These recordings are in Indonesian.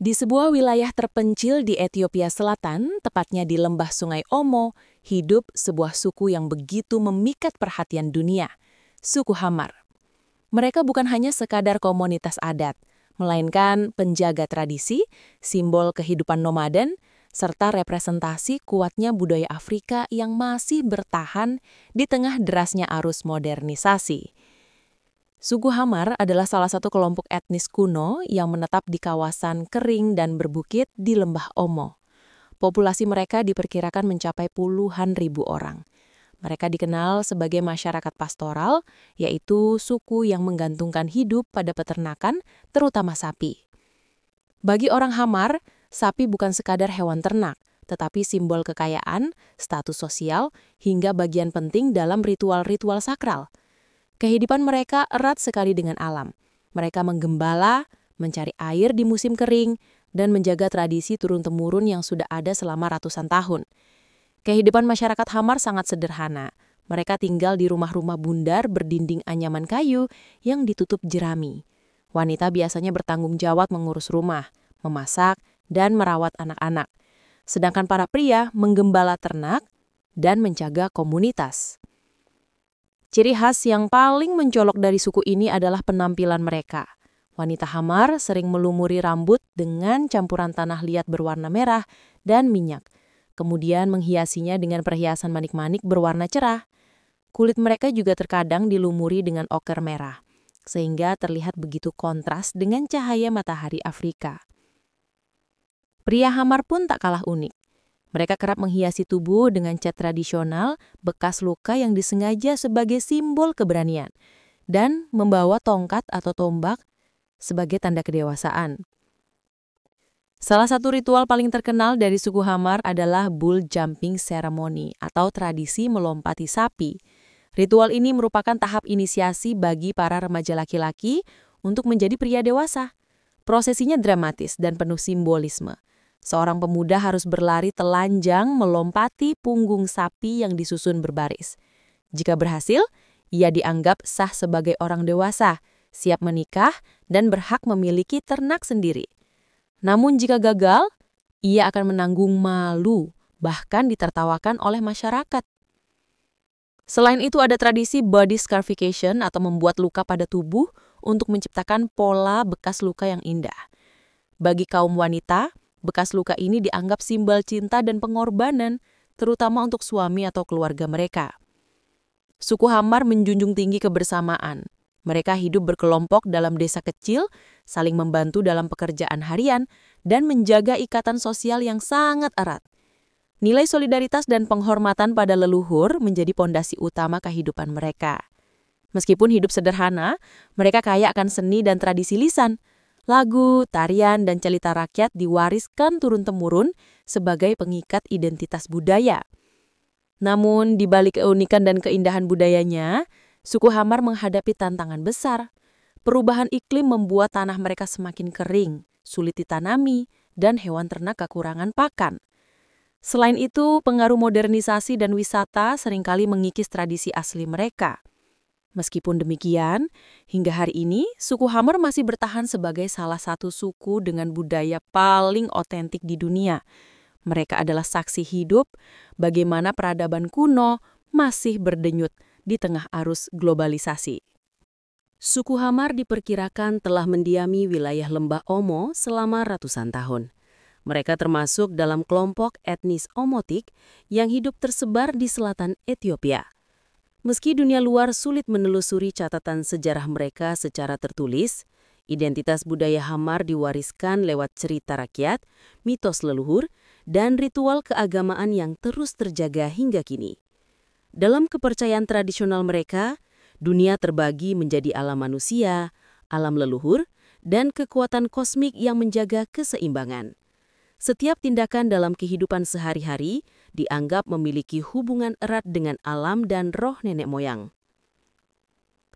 Di sebuah wilayah terpencil di Ethiopia Selatan, tepatnya di lembah Sungai Omo, hidup sebuah suku yang begitu memikat perhatian dunia, suku Hamar. Mereka bukan hanya sekadar komunitas adat, melainkan penjaga tradisi, simbol kehidupan nomaden, serta representasi kuatnya budaya Afrika yang masih bertahan di tengah derasnya arus modernisasi. Suku Hamar adalah salah satu kelompok etnis kuno yang menetap di kawasan kering dan berbukit di Lembah Omo. Populasi mereka diperkirakan mencapai puluhan ribu orang. Mereka dikenal sebagai masyarakat pastoral, yaitu suku yang menggantungkan hidup pada peternakan, terutama sapi. Bagi orang Hamar, sapi bukan sekadar hewan ternak, tetapi simbol kekayaan, status sosial, hingga bagian penting dalam ritual-ritual sakral. Kehidupan mereka erat sekali dengan alam. Mereka menggembala, mencari air di musim kering, dan menjaga tradisi turun-temurun yang sudah ada selama ratusan tahun. Kehidupan masyarakat Hamar sangat sederhana. Mereka tinggal di rumah-rumah bundar berdinding anyaman kayu yang ditutup jerami. Wanita biasanya bertanggung jawab mengurus rumah, memasak, dan merawat anak-anak. Sedangkan para pria menggembala ternak dan menjaga komunitas. Ciri khas yang paling mencolok dari suku ini adalah penampilan mereka. Wanita Hamar sering melumuri rambut dengan campuran tanah liat berwarna merah dan minyak, kemudian menghiasinya dengan perhiasan manik-manik berwarna cerah. Kulit mereka juga terkadang dilumuri dengan oker merah, sehingga terlihat begitu kontras dengan cahaya matahari Afrika. Pria Hamar pun tak kalah unik. Mereka kerap menghiasi tubuh dengan cat tradisional, bekas luka yang disengaja sebagai simbol keberanian, dan membawa tongkat atau tombak sebagai tanda kedewasaan. Salah satu ritual paling terkenal dari suku Hamar adalah bull jumping ceremony atau tradisi melompati sapi. Ritual ini merupakan tahap inisiasi bagi para remaja laki-laki untuk menjadi pria dewasa. Prosesinya dramatis dan penuh simbolisme. Seorang pemuda harus berlari telanjang melompati punggung sapi yang disusun berbaris. Jika berhasil, ia dianggap sah sebagai orang dewasa, siap menikah, dan berhak memiliki ternak sendiri. Namun jika gagal, ia akan menanggung malu, bahkan ditertawakan oleh masyarakat. Selain itu ada tradisi body scarification atau membuat luka pada tubuh untuk menciptakan pola bekas luka yang indah. Bagi kaum wanita, bekas luka ini dianggap simbol cinta dan pengorbanan, terutama untuk suami atau keluarga mereka. Suku Hamar menjunjung tinggi kebersamaan. Mereka hidup berkelompok dalam desa kecil, saling membantu dalam pekerjaan harian, dan menjaga ikatan sosial yang sangat erat. Nilai solidaritas dan penghormatan pada leluhur menjadi pondasi utama kehidupan mereka. Meskipun hidup sederhana, mereka kaya akan seni dan tradisi lisan. Lagu, tarian, dan cerita rakyat diwariskan turun-temurun sebagai pengikat identitas budaya. Namun, di balik keunikan dan keindahan budayanya, suku Hamar menghadapi tantangan besar. Perubahan iklim membuat tanah mereka semakin kering, sulit ditanami, dan hewan ternak kekurangan pakan. Selain itu, pengaruh modernisasi dan wisata seringkali mengikis tradisi asli mereka. Meskipun demikian, hingga hari ini, suku Hamar masih bertahan sebagai salah satu suku dengan budaya paling otentik di dunia. Mereka adalah saksi hidup bagaimana peradaban kuno masih berdenyut di tengah arus globalisasi. Suku Hamar diperkirakan telah mendiami wilayah Lembah Omo selama ratusan tahun. Mereka termasuk dalam kelompok etnis Omotik yang hidup tersebar di selatan Ethiopia. Meski dunia luar sulit menelusuri catatan sejarah mereka secara tertulis, identitas budaya Hamar diwariskan lewat cerita rakyat, mitos leluhur, dan ritual keagamaan yang terus terjaga hingga kini. Dalam kepercayaan tradisional mereka, dunia terbagi menjadi alam manusia, alam leluhur, dan kekuatan kosmik yang menjaga keseimbangan. Setiap tindakan dalam kehidupan sehari-hari dianggap memiliki hubungan erat dengan alam dan roh nenek moyang.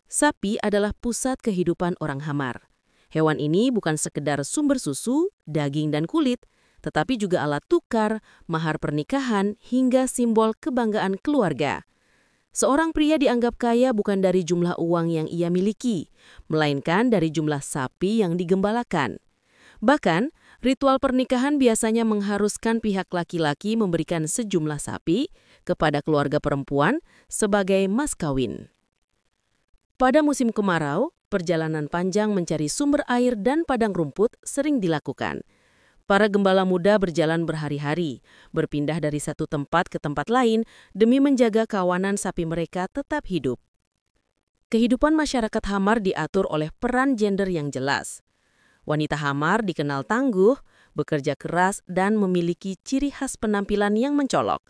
Sapi adalah pusat kehidupan orang Hamar. Hewan ini bukan sekedar sumber susu, daging, dan kulit, tetapi juga alat tukar, mahar pernikahan, hingga simbol kebanggaan keluarga. Seorang pria dianggap kaya bukan dari jumlah uang yang ia miliki, melainkan dari jumlah sapi yang digembalakan. Bahkan, Ritual pernikahan biasanya mengharuskan pihak laki-laki memberikan sejumlah sapi kepada keluarga perempuan sebagai mas kawin. Pada musim kemarau, perjalanan panjang mencari sumber air dan padang rumput sering dilakukan. Para gembala muda berjalan berhari-hari, berpindah dari satu tempat ke tempat lain demi menjaga kawanan sapi mereka tetap hidup. Kehidupan masyarakat Hamar diatur oleh peran gender yang jelas. Wanita Hamar dikenal tangguh, bekerja keras, dan memiliki ciri khas penampilan yang mencolok.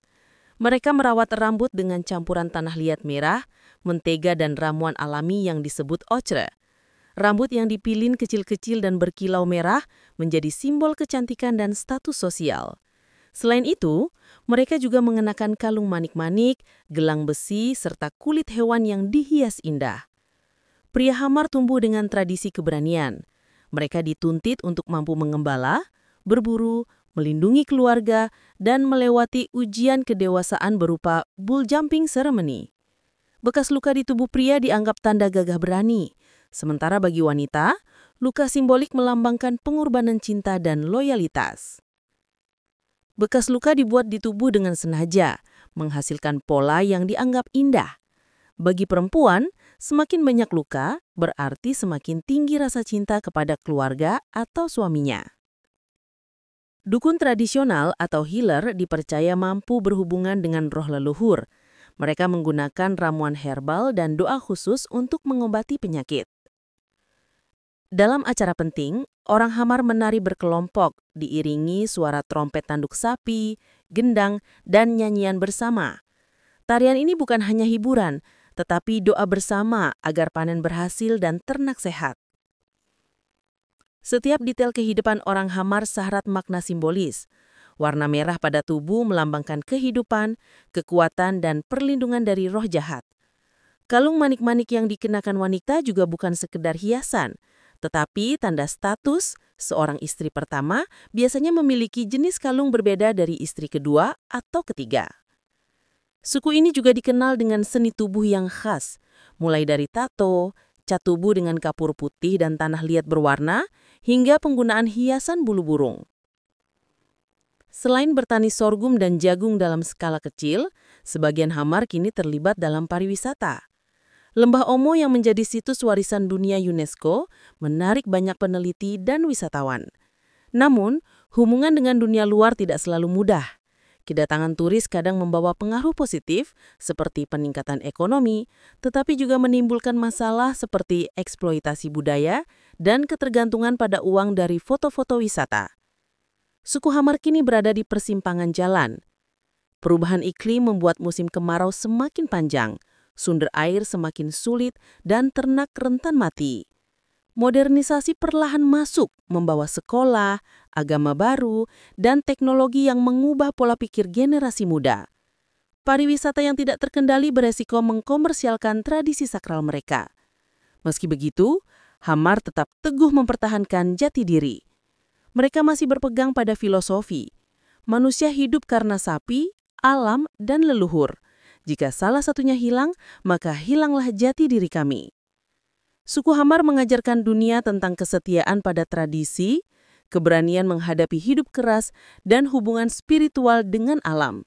Mereka merawat rambut dengan campuran tanah liat merah, mentega dan ramuan alami yang disebut ocre. Rambut yang dipilin kecil-kecil dan berkilau merah menjadi simbol kecantikan dan status sosial. Selain itu, mereka juga mengenakan kalung manik-manik, gelang besi, serta kulit hewan yang dihias indah. Pria Hamar tumbuh dengan tradisi keberanian. Mereka dituntut untuk mampu mengembala, berburu, melindungi keluarga, dan melewati ujian kedewasaan berupa bull jumping ceremony. Bekas luka di tubuh pria dianggap tanda gagah berani. Sementara bagi wanita, luka simbolik melambangkan pengorbanan cinta dan loyalitas. Bekas luka dibuat di tubuh dengan sengaja, menghasilkan pola yang dianggap indah. Bagi perempuan, semakin banyak luka berarti semakin tinggi rasa cinta kepada keluarga atau suaminya. Dukun tradisional atau healer dipercaya mampu berhubungan dengan roh leluhur. Mereka menggunakan ramuan herbal dan doa khusus untuk mengobati penyakit. Dalam acara penting, orang Hamar menari berkelompok, diiringi suara trompet tanduk sapi, gendang, dan nyanyian bersama. Tarian ini bukan hanya hiburan, tetapi doa bersama agar panen berhasil dan ternak sehat. Setiap detail kehidupan orang Hamar syarat makna simbolis. Warna merah pada tubuh melambangkan kehidupan, kekuatan, dan perlindungan dari roh jahat. Kalung manik-manik yang dikenakan wanita juga bukan sekedar hiasan, tetapi tanda status. Seorang istri pertama biasanya memiliki jenis kalung berbeda dari istri kedua atau ketiga. Suku ini juga dikenal dengan seni tubuh yang khas, mulai dari tato, cat tubuh dengan kapur putih dan tanah liat berwarna, hingga penggunaan hiasan bulu burung. Selain bertani sorghum dan jagung dalam skala kecil, sebagian Hamar kini terlibat dalam pariwisata. Lembah Omo yang menjadi situs warisan dunia UNESCO menarik banyak peneliti dan wisatawan. Namun, hubungan dengan dunia luar tidak selalu mudah. Kedatangan turis kadang membawa pengaruh positif seperti peningkatan ekonomi, tetapi juga menimbulkan masalah seperti eksploitasi budaya dan ketergantungan pada uang dari foto-foto wisata. Suku Hamar kini berada di persimpangan jalan. Perubahan iklim membuat musim kemarau semakin panjang, sumber air semakin sulit, dan ternak rentan mati. Modernisasi perlahan masuk, membawa sekolah, agama baru, dan teknologi yang mengubah pola pikir generasi muda. Pariwisata yang tidak terkendali beresiko mengkomersialkan tradisi sakral mereka. Meski begitu, Hamar tetap teguh mempertahankan jati diri. Mereka masih berpegang pada filosofi. Manusia hidup karena sapi, alam, dan leluhur. Jika salah satunya hilang, maka hilanglah jati diri kami. Suku Hamar mengajarkan dunia tentang kesetiaan pada tradisi, keberanian menghadapi hidup keras, dan hubungan spiritual dengan alam.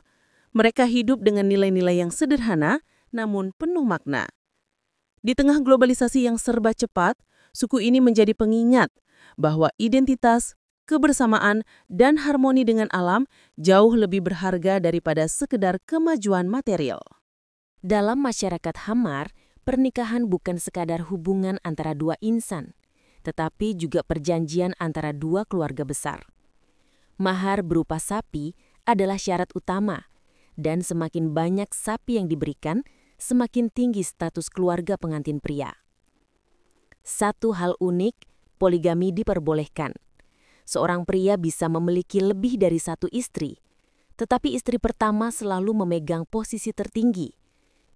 Mereka hidup dengan nilai-nilai yang sederhana, namun penuh makna. Di tengah globalisasi yang serba cepat, suku ini menjadi pengingat bahwa identitas, kebersamaan, dan harmoni dengan alam jauh lebih berharga daripada sekedar kemajuan material. Dalam masyarakat Hamar, pernikahan bukan sekadar hubungan antara dua insan, tetapi juga perjanjian antara dua keluarga besar. Mahar berupa sapi adalah syarat utama, dan semakin banyak sapi yang diberikan, semakin tinggi status keluarga pengantin pria. Satu hal unik, poligami diperbolehkan. Seorang pria bisa memiliki lebih dari satu istri, tetapi istri pertama selalu memegang posisi tertinggi.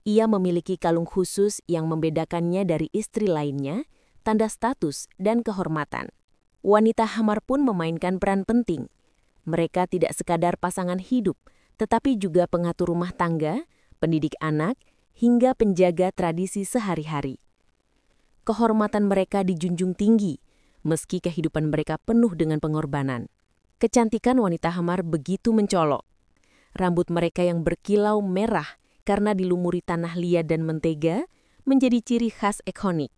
Ia memiliki kalung khusus yang membedakannya dari istri lainnya, tanda status dan kehormatan. Wanita Hamar pun memainkan peran penting. Mereka tidak sekadar pasangan hidup, tetapi juga pengatur rumah tangga, pendidik anak, hingga penjaga tradisi sehari-hari. Kehormatan mereka dijunjung tinggi. meski kehidupan mereka penuh dengan pengorbanan. Kecantikan wanita Hamar begitu mencolok. Rambut mereka yang berkilau merah karena dilumuri tanah liat dan mentega menjadi ciri khas ikonik.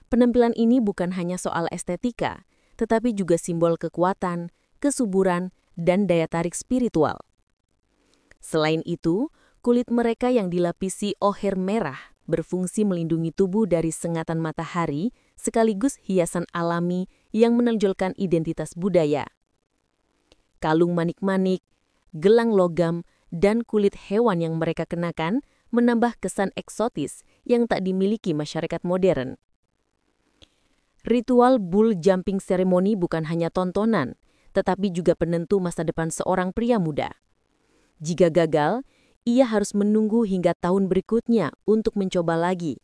Penampilan ini bukan hanya soal estetika, tetapi juga simbol kekuatan, kesuburan, dan daya tarik spiritual. Selain itu, kulit mereka yang dilapisi ohir merah berfungsi melindungi tubuh dari sengatan matahari sekaligus hiasan alami yang menonjolkan identitas budaya. Kalung manik-manik, gelang logam, dan kulit hewan yang mereka kenakan menambah kesan eksotis yang tak dimiliki masyarakat modern. Ritual bull jumping ceremony bukan hanya tontonan, tetapi juga penentu masa depan seorang pria muda. Jika gagal, ia harus menunggu hingga tahun berikutnya untuk mencoba lagi,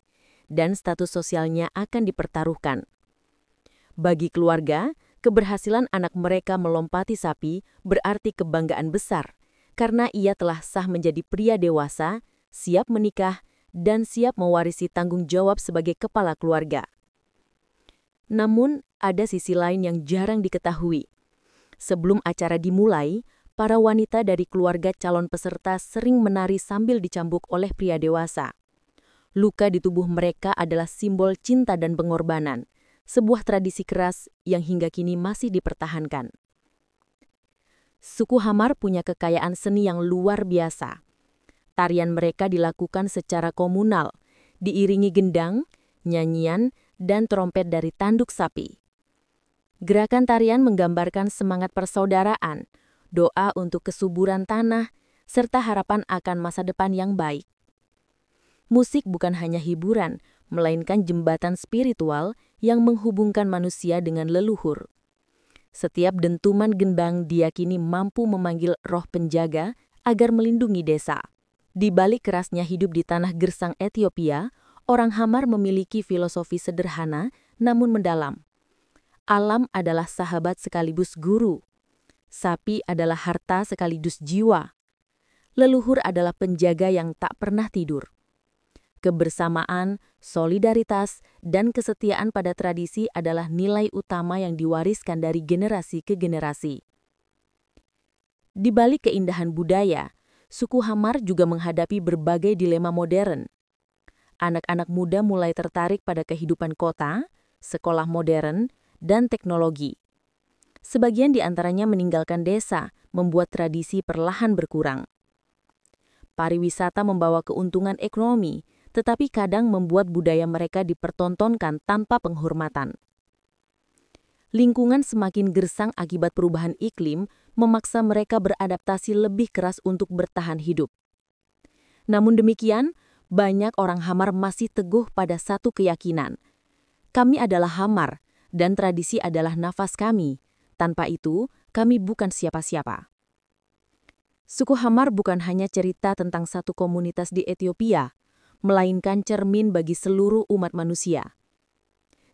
dan status sosialnya akan dipertaruhkan. Bagi keluarga, keberhasilan anak mereka melompati sapi berarti kebanggaan besar, karena ia telah sah menjadi pria dewasa, siap menikah, dan siap mewarisi tanggung jawab sebagai kepala keluarga. Namun, ada sisi lain yang jarang diketahui. Sebelum acara dimulai, para wanita dari keluarga calon peserta sering menari sambil dicambuk oleh pria dewasa. Luka di tubuh mereka adalah simbol cinta dan pengorbanan, sebuah tradisi keras yang hingga kini masih dipertahankan. Suku Hamar punya kekayaan seni yang luar biasa. Tarian mereka dilakukan secara komunal, diiringi gendang, nyanyian, dan trompet dari tanduk sapi. Gerakan tarian menggambarkan semangat persaudaraan, doa untuk kesuburan tanah, serta harapan akan masa depan yang baik. Musik bukan hanya hiburan, melainkan jembatan spiritual yang menghubungkan manusia dengan leluhur. Setiap dentuman gendang diyakini mampu memanggil roh penjaga agar melindungi desa. Di balik kerasnya hidup di tanah gersang Ethiopia, orang Hamar memiliki filosofi sederhana namun mendalam. Alam adalah sahabat sekaligus guru. Sapi adalah harta sekaligus jiwa. Leluhur adalah penjaga yang tak pernah tidur. Kebersamaan, solidaritas, dan kesetiaan pada tradisi adalah nilai utama yang diwariskan dari generasi ke generasi. Di balik keindahan budaya, suku Hamar juga menghadapi berbagai dilema modern. Anak-anak muda mulai tertarik pada kehidupan kota, sekolah modern, dan teknologi. Sebagian di antaranya meninggalkan desa, membuat tradisi perlahan berkurang. Pariwisata membawa keuntungan ekonomi, tetapi kadang membuat budaya mereka dipertontonkan tanpa penghormatan. Lingkungan semakin gersang akibat perubahan iklim, memaksa mereka beradaptasi lebih keras untuk bertahan hidup. Namun demikian, banyak orang Hamar masih teguh pada satu keyakinan. Kami adalah Hamar, dan tradisi adalah nafas kami. Tanpa itu, kami bukan siapa-siapa. Suku Hamar bukan hanya cerita tentang satu komunitas di Ethiopia, melainkan cermin bagi seluruh umat manusia.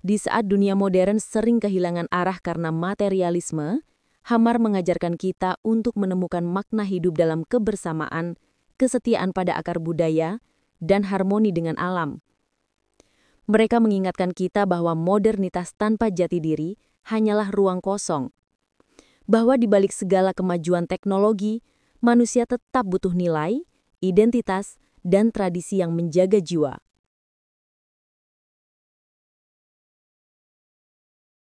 Di saat dunia modern sering kehilangan arah karena materialisme, Hamar mengajarkan kita untuk menemukan makna hidup dalam kebersamaan, kesetiaan pada akar budaya, dan harmoni dengan alam. Mereka mengingatkan kita bahwa modernitas tanpa jati diri hanyalah ruang kosong. Bahwa di balik segala kemajuan teknologi, manusia tetap butuh nilai, identitas, dan tradisi yang menjaga jiwa.